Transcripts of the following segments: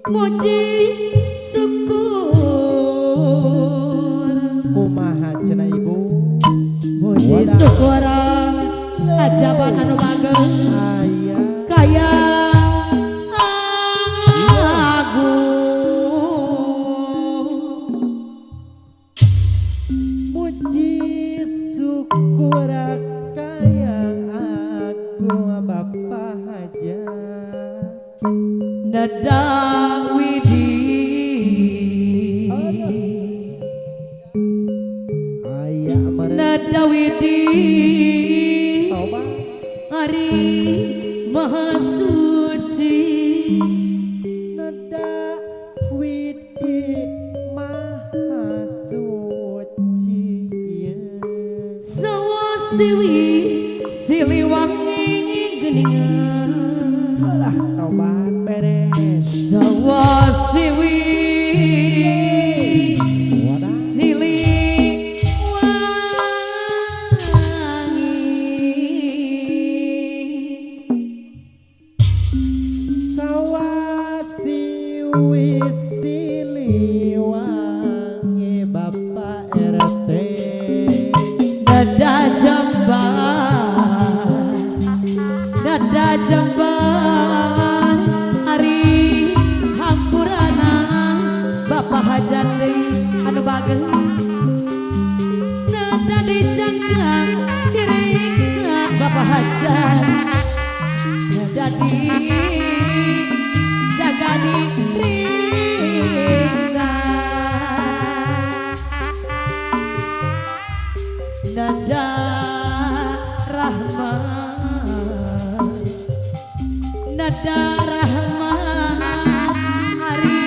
Muji syukur kumaha cenah ibu muji syukur ajaban anu bageng aya kaya muji syukur kaya aku Bapa hajat nada widi aya mare nada widi toba hari maha suci nada widi maha suci sawa siwi siliwangi geningan alah tobat beres sawa siwi wadah sawasi siliwangi Bapak RT nada jamban ari hampurana Bapak hajat deui anu bageng nada dijaga diriksa Bapak hajat nada dijaga diriksa nada rahmat nada rahmat hari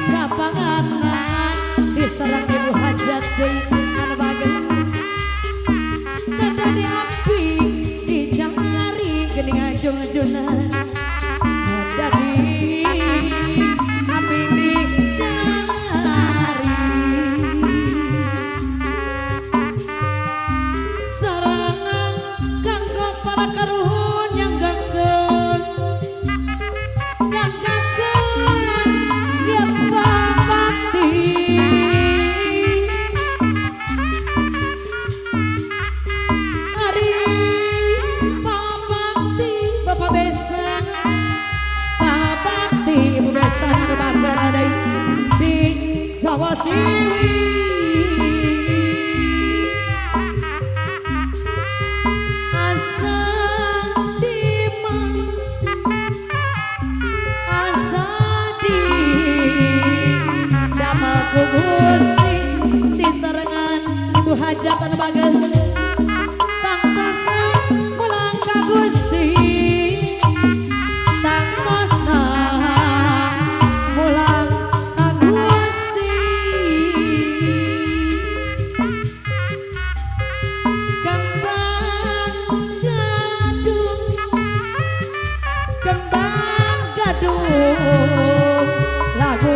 sapanganan diserang ibu hajat deui anu bageng nada diapi dicari geuning ajung-ajunan nada di api dicari sarangan kanggo para karuhun yang gangkeun ya babakti ari babakti Bapak besan babakti ibu besan kebakar ada di sawah siwi Gusti di sarengan ibu hajat anu bageng tangtosan pulang ka Gusti tangtosna pulang ka Gusti kembang gadung lagu